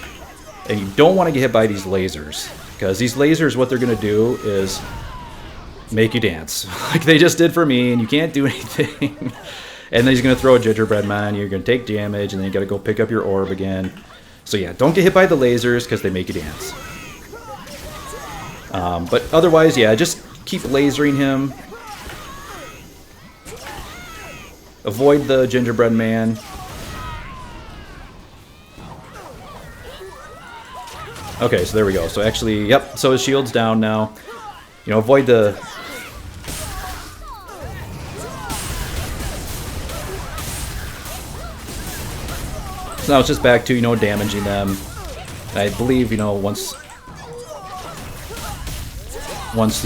And you don't want to get hit by these lasers, because these lasers, what they're going to do is make you dance, like they just did for me, and you can't do anything. And then he's going to throw a gingerbread man, you're going to take damage, and then you got to go pick up your orb again. So yeah, don't get hit by the lasers, because they make you dance. But otherwise, yeah, just keep lasering him. Avoid the gingerbread man. Okay, so there we go. So actually, yep, so his shield's down now. You know, avoid the... So now it's just back to, you know, damaging them. I believe, you know, once... once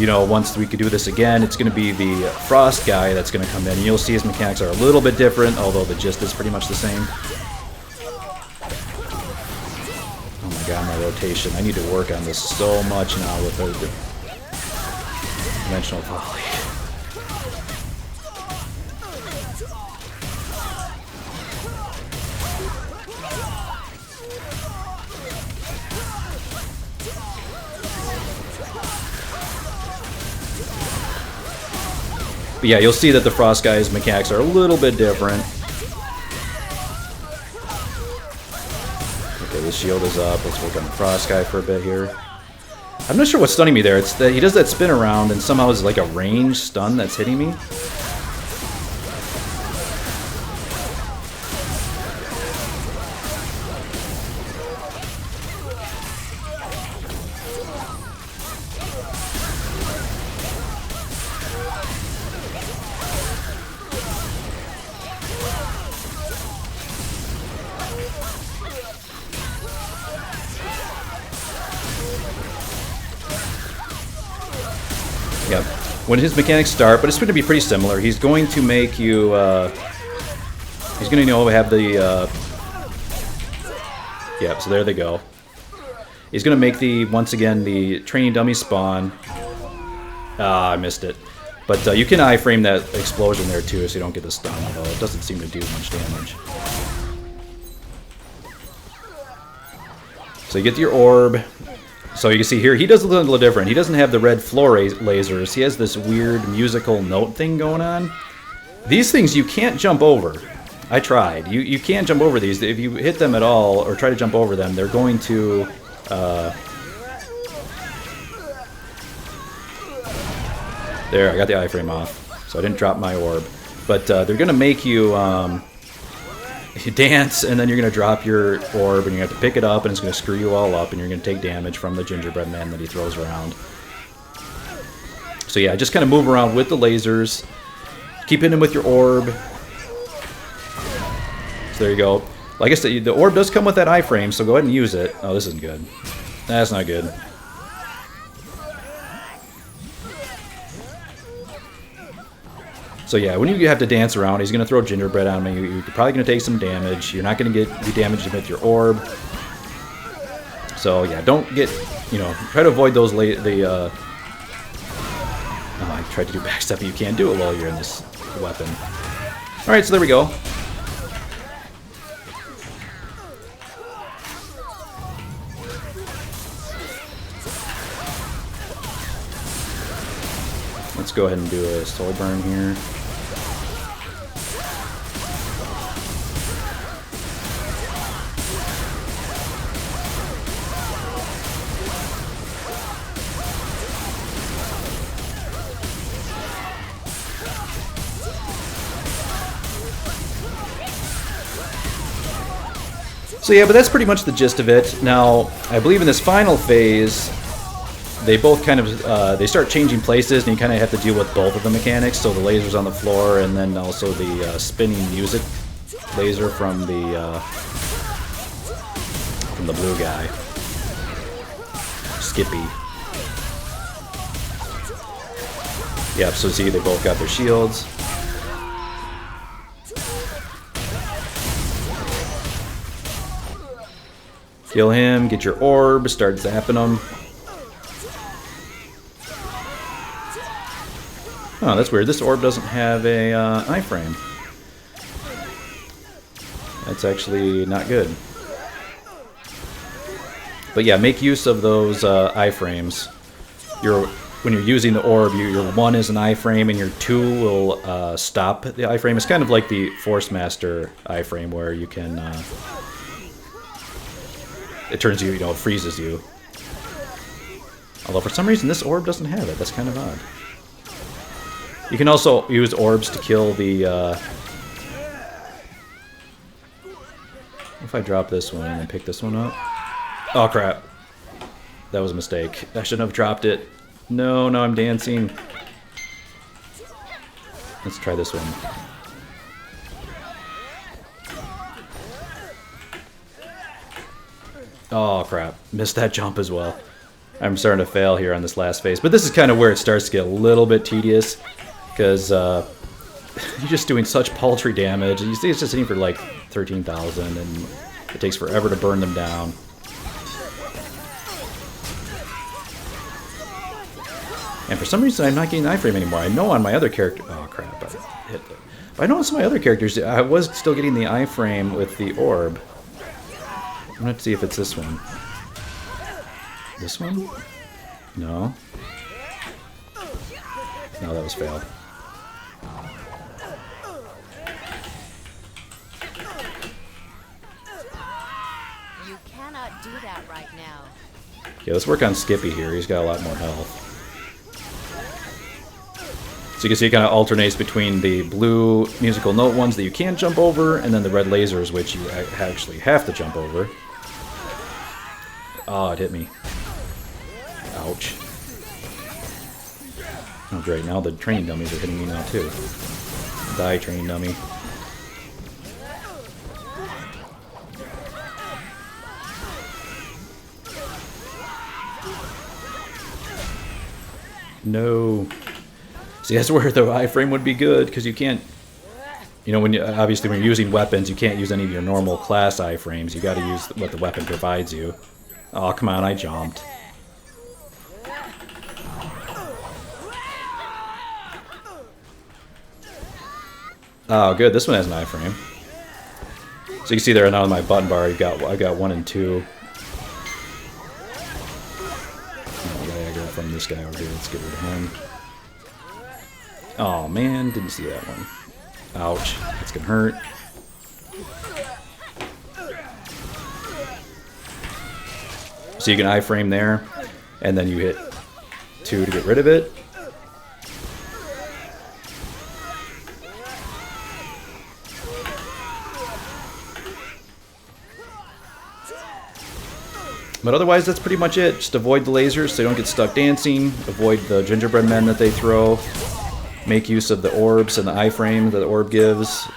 we could do this again, it's going to be the Frost guy that's going to come in. And you'll see his mechanics are a little bit different, although the gist is pretty much the same. Oh my god, my rotation. I need to work on this so much now with the dimensional volley. But yeah, you'll see that the Frost guy's mechanics are a little bit different. Okay, the shield is up. Let's work on the Frost guy for a bit here. I'm not sure what's stunning me there. It's that he does that spin around and somehow is like a range stun that's hitting me. Yep. When his mechanics start, but it's going to be pretty similar. He's going to make you, he's going to, have the, yep, so there they go. He's going to make once again, the training dummy spawn. Ah, I missed it. But you can iframe that explosion there too, so you don't get the stun, although it doesn't seem to do much damage. So you get your orb. So you can see here, he does a little different. He doesn't have the red floor lasers. He has this weird musical note thing going on. These things you can't jump over. I tried. You can't jump over these. If you hit them at all or try to jump over them, they're going to... There, I got the iframe off. So I didn't drop my orb. But they're going to make you... you dance, and then you're going to drop your orb, and you have to pick it up, and it's going to screw you all up, and you're going to take damage from the gingerbread man that he throws around. So yeah, just kind of move around with the lasers. Keep hitting him with your orb. So there you go. Like I said, the orb does come with that iframe, so go ahead and use it. Oh, this isn't good. That's not good. So yeah, when you have to dance around, he's going to throw gingerbread on me. You're probably going to take some damage. You're not going to be damaged with your orb. So yeah, don't get, try to avoid those oh, I tried to do backstep, but you can't do it while you're in this weapon. Alright, so there we go. Let's go ahead and do a soul burn here. So yeah, but that's pretty much the gist of it. Now, I believe in this final phase, they both kind of, they start changing places, and you kind of have to deal with both of the mechanics. So the lasers on the floor, and then also the spinning music laser from the blue guy, Skippi. Yep, so see, they both got their shields. Kill him, get your orb, start zapping him. Oh, that's weird. This orb doesn't have a iframe. That's actually not good. But yeah, make use of those iframes. When you're using the orb, your 1 is an iframe, and your 2 will stop the iframe. It's kind of like the Force Master iframe, where you can... it turns you, it freezes you. Although for some reason this orb doesn't have it. That's kind of odd. You can also use orbs to kill the... if I drop this one and then pick this one up... Oh crap. That was a mistake. I shouldn't have dropped it. No, I'm dancing. Let's try this one. Oh crap. Missed that jump as well. I'm starting to fail here on this last phase. But this is kind of where it starts to get a little bit tedious. Because you're just doing such paltry damage. And you see it's just hitting for like 13,000. And it takes forever to burn them down. And for some reason I'm not getting iframe anymore. I know on my other character... Oh crap, I hit it. But I know on some of my other characters I was still getting the iframe with the orb. I'm going to see if it's this one. This one? No. No, that was fail. You cannot do that right now. Okay, let's work on Skippi here. He's got a lot more health. So you can see it kind of alternates between the blue musical note ones that you can jump over, and then the red lasers, which you actually have to jump over. Oh, it hit me. Ouch. Oh, great. Now the training dummies are hitting me now, too. Die, training dummy. No. See, that's where the iframe would be good, because you can't... You know, obviously when you're using weapons, you can't use any of your normal class iframes. You got to use what the weapon provides you. Oh, come on, I jumped. Oh, good. This one has an iframe. So you can see there now on my button bar, I got 1 and 2. Oh, I gotta go from this guy over here. Let's get rid of him. Oh man, didn't see that one. Ouch, that's gonna hurt. So you can iframe there, and then you hit 2 to get rid of it. But otherwise, that's pretty much it. Just avoid the lasers so you don't get stuck dancing. Avoid the gingerbread men that they throw. Make use of the orbs and the iframe that the orb gives.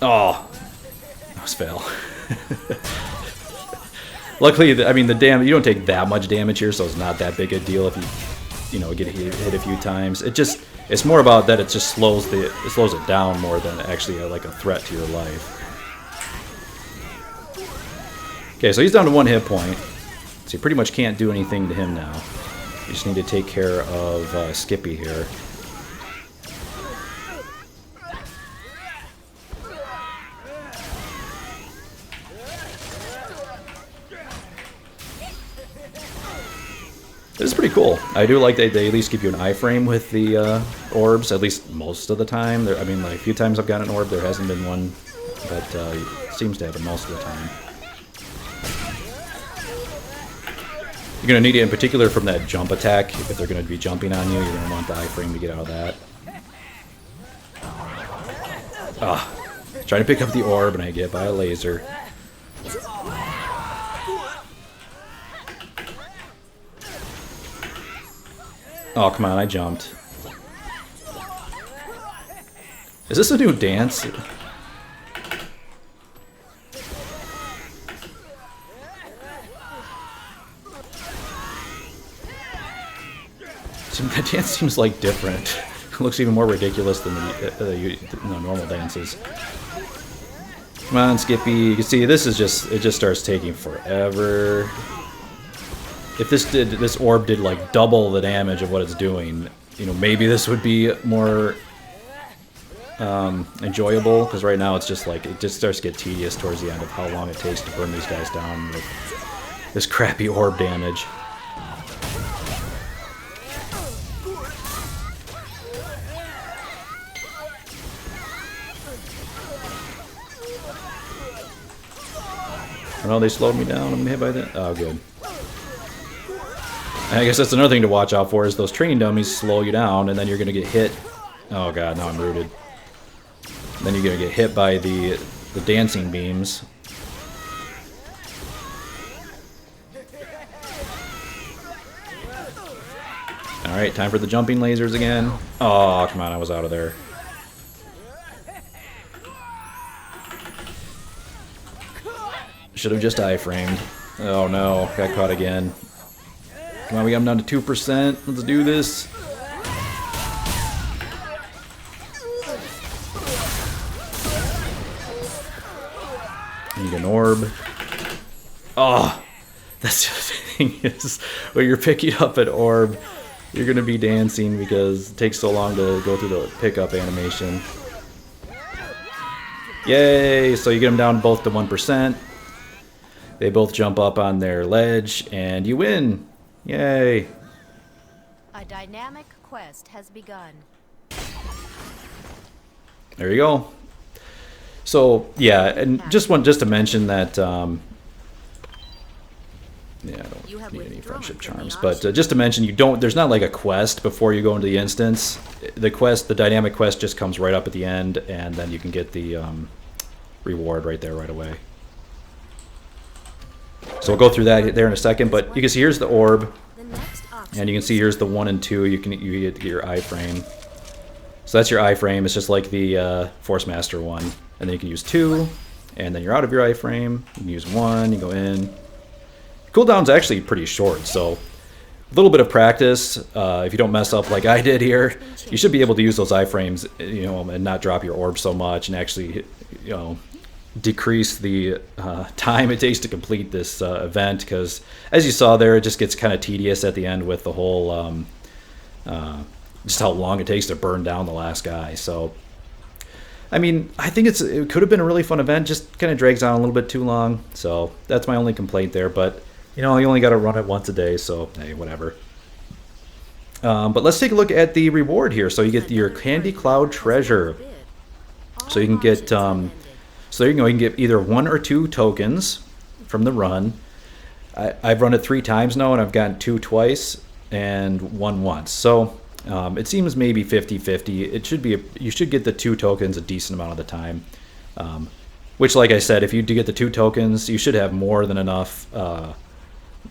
Oh, that was fail. Luckily, I mean, the damage, you don't take that much damage here, so it's not that big a deal if you know, get hit a few times. It's more about that it just slows it down more than actually like a threat to your life. Okay, so he's down to 1 hit point, so you pretty much can't do anything to him now. You just need to take care of Skippi here. This is pretty cool. I do like that they at least give you an iframe with the orbs, at least most of the time. I mean, like a few times I've gotten an orb, there hasn't been one, but it seems to happen most of the time. You're going to need it in particular from that jump attack. If they're going to be jumping on you, you're going to want the iframe to get out of that. Ah, trying to pick up the orb and I get by a laser. Oh, come on, I jumped. Is this a new dance? That dance seems like different. It looks even more ridiculous than the normal dances. Come on, Skippi. You can see this is it just starts taking forever. If this orb did like double the damage of what it's doing, you know, maybe this would be more enjoyable. Because right now it's just like it just starts to get tedious towards the end of how long it takes to burn these guys down with this crappy orb damage. Oh, they slowed me down. I'm hit by that. Oh, good. And I guess that's another thing to watch out for is those training dummies slow you down, and then you're gonna get hit. Oh god, now I'm rooted. And then you're gonna get hit by the dancing beams. All right, time for the jumping lasers again. Oh, come on, I was out of there. Should have just iframed. Oh no, got caught again. Come on, we got him down to 2%. Let's do this. Need an orb. Oh, that's the thing is, when you're picking up an orb, you're going to be dancing because it takes so long to go through the pickup animation. Yay! So you get them down both to 1%. They both jump up on their ledge, and you win! Yay! A dynamic quest has begun. There you go. So yeah, and just to mention that. Yeah, I don't need any friendship charms, but just to mention, there's not like a quest before you go into the instance. The dynamic quest just comes right up at the end, and then you can get the reward right there right away. So we'll go through that there in a second, but you can see here's the orb, and you can see here's the 1 and 2. You get your iframe. So that's your iframe. It's just like the Force Master one, and then you can use 2, and then you're out of your iframe. You can use 1. You go in. Cooldown's actually pretty short, so a little bit of practice. If you don't mess up like I did here, you should be able to use those iframes, and not drop your orb so much, and actually, decrease the time it takes to complete this event. Because as you saw there, it just gets kind of tedious at the end with the whole, just how long it takes to burn down the last guy. So, I mean, I think it could have been a really fun event. Just kind of drags on a little bit too long. So that's my only complaint there. But you only got to run it once a day, so hey, whatever. But let's take a look at the reward here. So you get your Candycloud treasure. So you can get, so there you go. You can get either 1 or 2 tokens from the run. I've run it 3 times now, and I've gotten 2 twice and 1 once. So it seems maybe 50-50. It should be. You should get the 2 tokens a decent amount of the time. Which, like I said, if you do get the 2 tokens, you should have more than enough of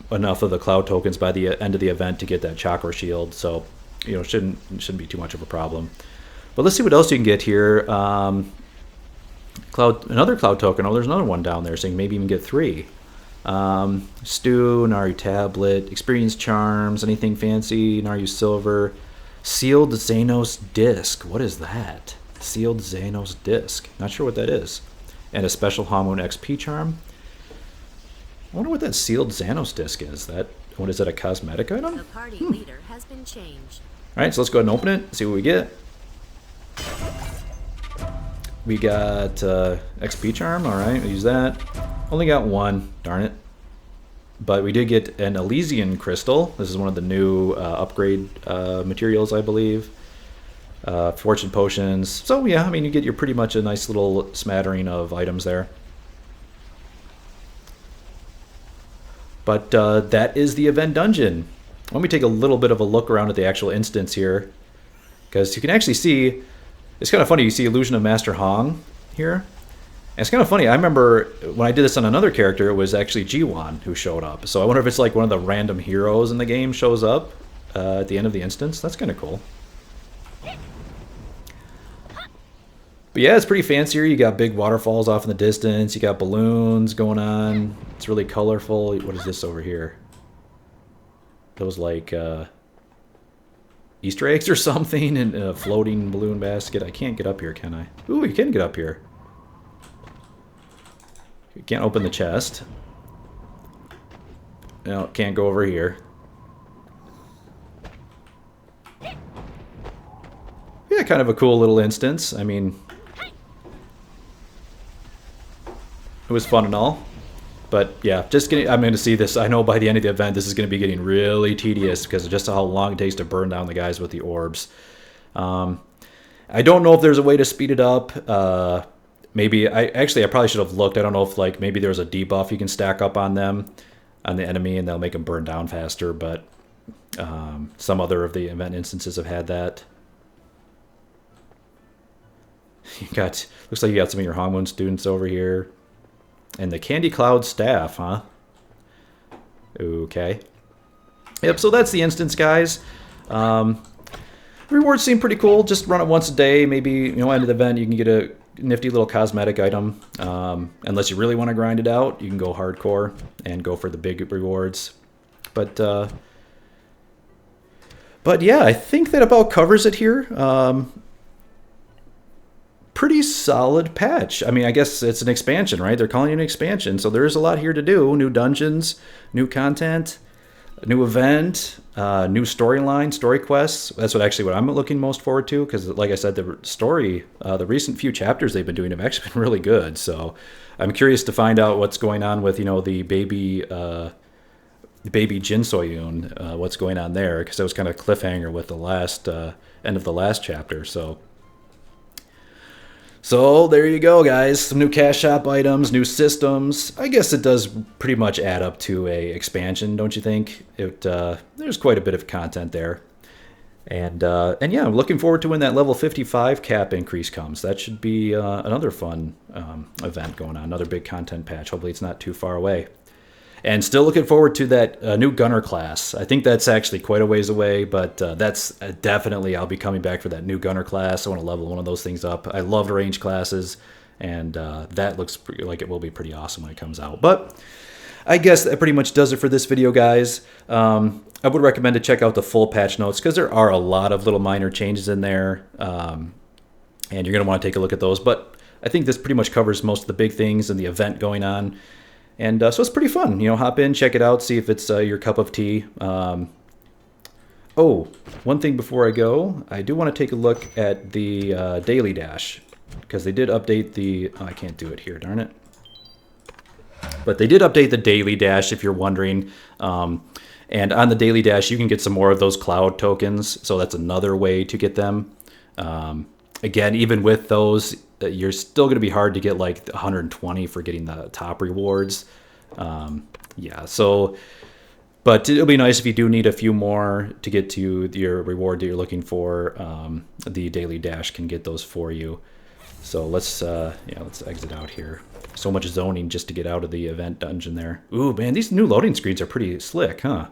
the cloud tokens by the end of the event to get that chakra shield. So it shouldn't be too much of a problem. But let's see what else you can get here. Another cloud token. Oh, there's another one down there, so you can maybe even get 3. Stew, Naru tablet, experience charms, anything fancy, Naru silver, sealed Xenos disc. What is that? Sealed Xenos disc. Not sure what that is. And a special Hongmoon XP charm. I wonder what that sealed Xenos disc is. What is that, a cosmetic item? The party leader has been changed. All right, so let's go ahead and open it. See what we get. We got XP charm. All right, we'll use that. Only got 1. Darn it. But we did get an Elysian crystal. This is one of the new upgrade materials, I believe. Fortune potions. So yeah, I mean, you get pretty much a nice little smattering of items there. But that is the event dungeon. Let me take a little bit of a look around at the actual instance here, because you can actually see, it's kind of funny, you see Illusion of Master Hong here. And it's kind of funny, I remember when I did this on another character, it was actually Jiwan who showed up. So I wonder if it's like one of the random heroes in the game shows up at the end of the instance. That's kind of cool. But yeah, it's pretty fancier. You got big waterfalls off in the distance. You got balloons going on. It's really colorful. What is this over here? Those like Easter eggs or something in a floating balloon basket. I can't get up here, can I? Ooh, you can get up here. You can't open the chest. No, can't go over here. Yeah, kind of a cool little instance. I mean, it was fun and all, but yeah, I'm going to see this. I know by the end of the event, this is going to be getting really tedious because of just how long it takes to burn down the guys with the orbs. I don't know if there's a way to speed it up. Maybe I probably should have looked. I don't know if maybe there's a debuff you can stack up on them, on the enemy, and they'll make them burn down faster. But some other of the event instances have had that. Looks like you got some of your Hongmoon students over here. And the Candycloud staff, huh? Okay. Yep, so that's the instance, guys. Rewards seem pretty cool. Just run it once a day. Maybe, end of the event, you can get nifty little cosmetic item. Unless you really want to grind it out, you can go hardcore and go for the big rewards. But yeah, I think that about covers it here. Pretty solid patch. I mean, I guess it's an expansion, right? They're calling it an expansion, so there is a lot here to do. New dungeons, new content, a new event, new storyline, story quests. That's what I'm looking most forward to, because like I said, the story, the recent few chapters they've been doing have actually been really good. So I'm curious to find out what's going on with, the baby Jin Soyun, what's going on there, because that was kind of a cliffhanger with the last end of the last chapter. So there you go, guys. Some new cash shop items, new systems. I guess it does pretty much add up to a expansion, don't you think? There's quite a bit of content there. And yeah, I'm looking forward to when that level 55 cap increase comes. That should be another fun event going on, another big content patch. Hopefully it's not too far away. And still looking forward to that new gunner class. I think that's actually quite a ways away, but that's definitely, I'll be coming back for that new gunner class. I want to level one of those things up. I love range classes, and that looks like it will be pretty awesome when it comes out. But I guess that pretty much does it for this video, guys. I would recommend to check out the full patch notes, because there are a lot of little minor changes in there, and you're going to want to take a look at those. But I think this pretty much covers most of the big things and the event going on. And so it's pretty fun. Hop in, check it out, see if it's your cup of tea. Oh, one thing before I go, I do want to take a look at the Daily Dash, because they did update the... Oh, I can't do it here, darn it. But they did update the Daily Dash, if you're wondering. And on the Daily Dash, you can get some more of those cloud tokens, so that's another way to get them. Again, even with those, you're still going to be hard to get like 120 for getting the top rewards. Yeah, so, but it'll be nice if you do need a few more to get to your reward that you're looking for. The Daily Dash can get those for you. So let's exit out here. So much zoning just to get out of the event dungeon there. Ooh, man, these new loading screens are pretty slick, huh?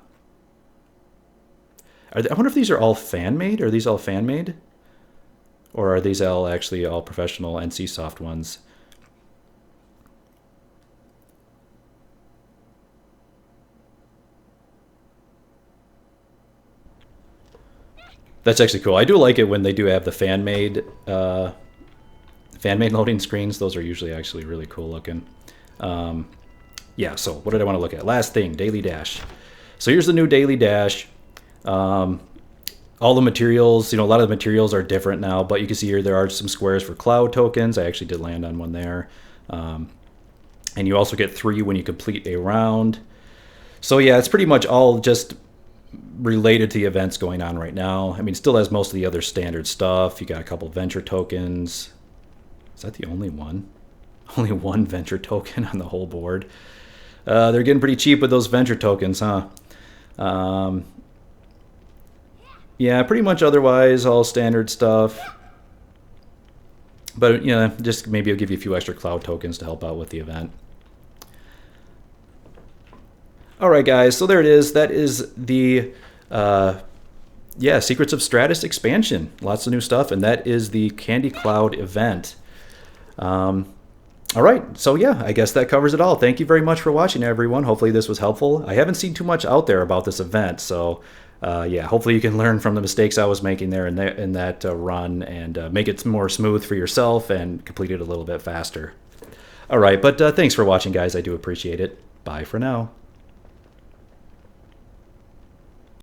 I wonder if these are all fan-made? Are these all fan-made? Or are these actually all professional NCSoft ones? That's actually cool. I do like it when they do have the fan-made loading screens. Those are usually actually really cool looking. Yeah, so what did I want to look at? Last thing, Daily Dash. So here's the new Daily Dash. All the materials, a lot of the materials are different now, but you can see here there are some squares for cloud tokens. I actually did land on one there. And you also get 3 when you complete a round. So yeah, it's pretty much all just related to the events going on right now. I mean, it still has most of the other standard stuff. You got a couple venture tokens. Is that the only one? Only one venture token on the whole board. They're getting pretty cheap with those venture tokens, huh? Yeah, pretty much otherwise all standard stuff. But, just maybe I'll give you a few extra cloud tokens to help out with the event. All right, guys, so there it is. That is the, Secrets of Stratus expansion. Lots of new stuff, and that is the Candycloud event. All right, so yeah, I guess that covers it all. Thank you very much for watching, everyone. Hopefully this was helpful. I haven't seen too much out there about this event, so yeah, hopefully you can learn from the mistakes I was making there in that run and make it more smooth for yourself and complete it a little bit faster. All right, but thanks for watching, guys. I do appreciate it. Bye for now.